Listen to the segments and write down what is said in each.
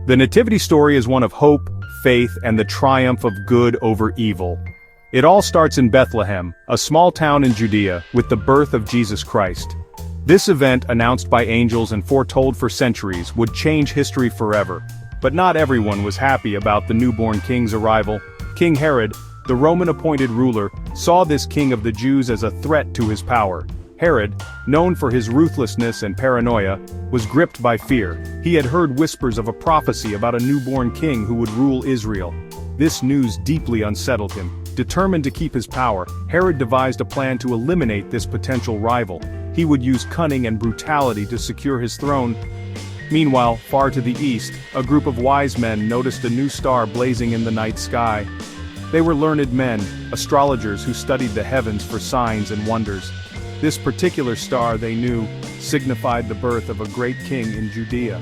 The Nativity story is one of hope, faith, and the triumph of good over evil. It all starts in Bethlehem, a small town in Judea, with the birth of Jesus Christ. This event, announced by angels and foretold for centuries, would change history forever. But not everyone was happy about the newborn king's arrival. King Herod, the Roman-appointed ruler, saw this king of the Jews as a threat to his power. Herod, known for his ruthlessness and paranoia, was gripped by fear. He had heard whispers of a prophecy about a newborn king who would rule Israel. This news deeply unsettled him. Determined to keep his power, Herod devised a plan to eliminate this potential rival. He would use cunning and brutality to secure his throne. Meanwhile, far to the east, a group of wise men noticed a new star blazing in the night sky. They were learned men, astrologers who studied the heavens for signs and wonders. This particular star, they knew, signified the birth of a great king in Judea.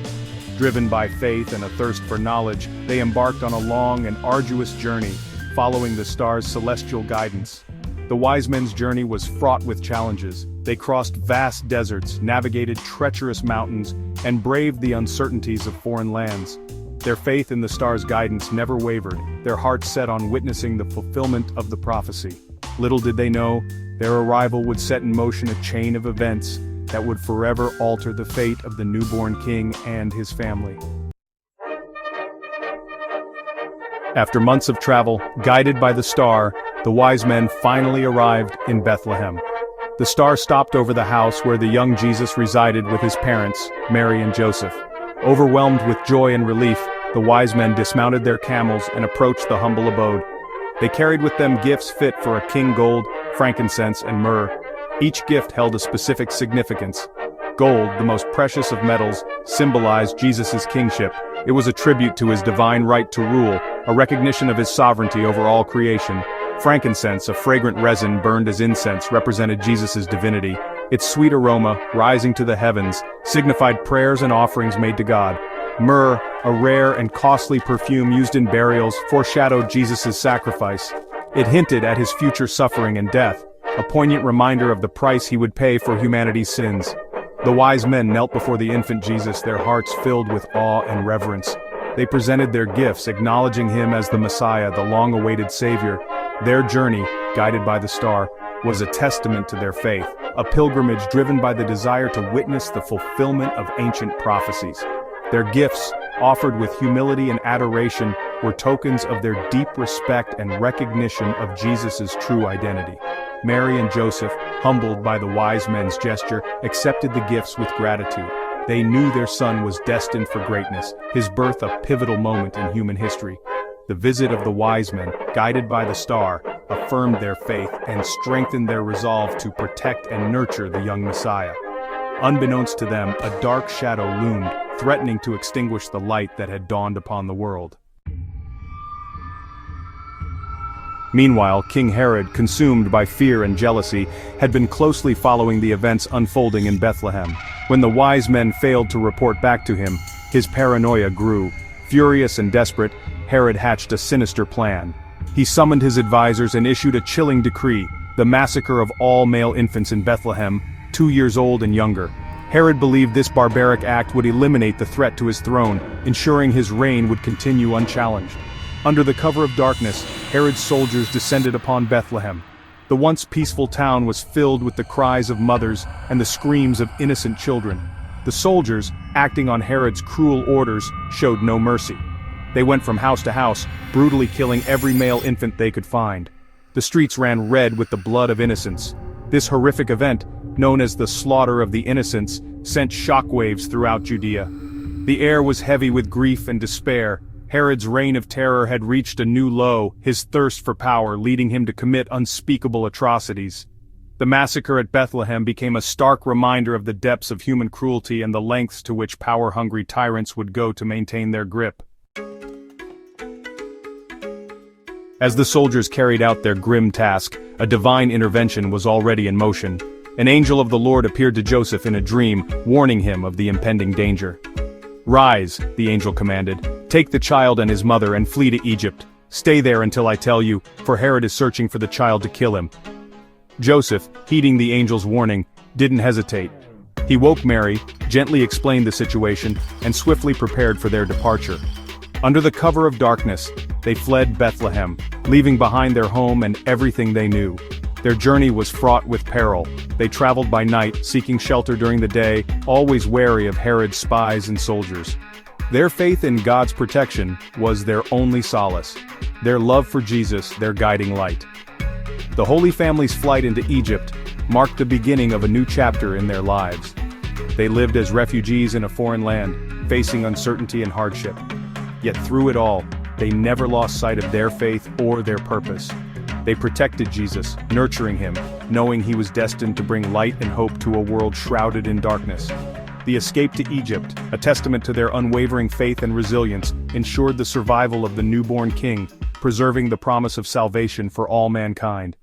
Driven by faith and a thirst for knowledge, they embarked on a long and arduous journey, following the star's celestial guidance. The wise men's journey was fraught with challenges. They crossed vast deserts, navigated treacherous mountains, and braved the uncertainties of foreign lands. Their faith in the star's guidance never wavered, their hearts set on witnessing the fulfillment of the prophecy. Little did they know, their arrival would set in motion a chain of events that would forever alter the fate of the newborn king and his family. After months of travel, guided by the star, the wise men finally arrived in Bethlehem. The star stopped over the house where the young Jesus resided with his parents, Mary and Joseph. Overwhelmed with joy and relief, the wise men dismounted their camels and approached the humble abode. They carried with them gifts fit for a king: gold, frankincense, and myrrh. Each gift held a specific significance. Gold, the most precious of metals, symbolized Jesus' kingship. It was a tribute to his divine right to rule, a recognition of his sovereignty over all creation. Frankincense, a fragrant resin burned as incense, represented Jesus' divinity. Its sweet aroma, rising to the heavens, signified prayers and offerings made to God. Myrrh, a rare and costly perfume used in burials, foreshadowed Jesus' sacrifice. It hinted at his future suffering and death, a poignant reminder of the price he would pay for humanity's sins. The wise men knelt before the infant Jesus, their hearts filled with awe and reverence. They presented their gifts, acknowledging him as the Messiah, the long-awaited Savior. Their journey, guided by the star, was a testament to their faith, a pilgrimage driven by the desire to witness the fulfillment of ancient prophecies. Their gifts, offered with humility and adoration, were tokens of their deep respect and recognition of Jesus' true identity. Mary and Joseph, humbled by the wise men's gesture, accepted the gifts with gratitude. They knew their son was destined for greatness, his birth a pivotal moment in human history. The visit of the wise men, guided by the star, affirmed their faith and strengthened their resolve to protect and nurture the young Messiah. Unbeknownst to them, a dark shadow loomed, threatening to extinguish the light that had dawned upon the world. Meanwhile, King Herod, consumed by fear and jealousy, had been closely following the events unfolding in Bethlehem. When the wise men failed to report back to him, his paranoia grew. Furious and desperate, Herod hatched a sinister plan. He summoned his advisors and issued a chilling decree: the massacre of all male infants in Bethlehem, 2 years old and younger. Herod believed this barbaric act would eliminate the threat to his throne, ensuring his reign would continue unchallenged. Under the cover of darkness, Herod's soldiers descended upon Bethlehem. The once peaceful town was filled with the cries of mothers and the screams of innocent children. The soldiers, acting on Herod's cruel orders, showed no mercy. They went from house to house, brutally killing every male infant they could find. The streets ran red with the blood of innocents. This horrific event, known as the Slaughter of the Innocents, sent shockwaves throughout Judea. The air was heavy with grief and despair. Herod's reign of terror had reached a new low, his thirst for power leading him to commit unspeakable atrocities. The massacre at Bethlehem became a stark reminder of the depths of human cruelty and the lengths to which power-hungry tyrants would go to maintain their grip. As the soldiers carried out their grim task, a divine intervention was already in motion. An angel of the Lord appeared to Joseph in a dream, warning him of the impending danger. "Rise," the angel commanded. "Take the child and his mother and flee to Egypt. Stay there until I tell you, for Herod is searching for the child to kill him." Joseph, heeding the angel's warning, didn't hesitate. He woke Mary, gently explained the situation, and swiftly prepared for their departure. Under the cover of darkness, they fled Bethlehem, leaving behind their home and everything they knew. Their journey was fraught with peril. They traveled by night, seeking shelter during the day, always wary of Herod's spies and soldiers. Their faith in God's protection was their only solace, their love for Jesus their guiding light. The Holy Family's flight into Egypt marked the beginning of a new chapter in their lives. They lived as refugees in a foreign land, facing uncertainty and hardship. Yet through it all, they never lost sight of their faith or their purpose. They protected Jesus, nurturing him, knowing he was destined to bring light and hope to a world shrouded in darkness. The escape to Egypt, a testament to their unwavering faith and resilience, ensured the survival of the newborn king, preserving the promise of salvation for all mankind.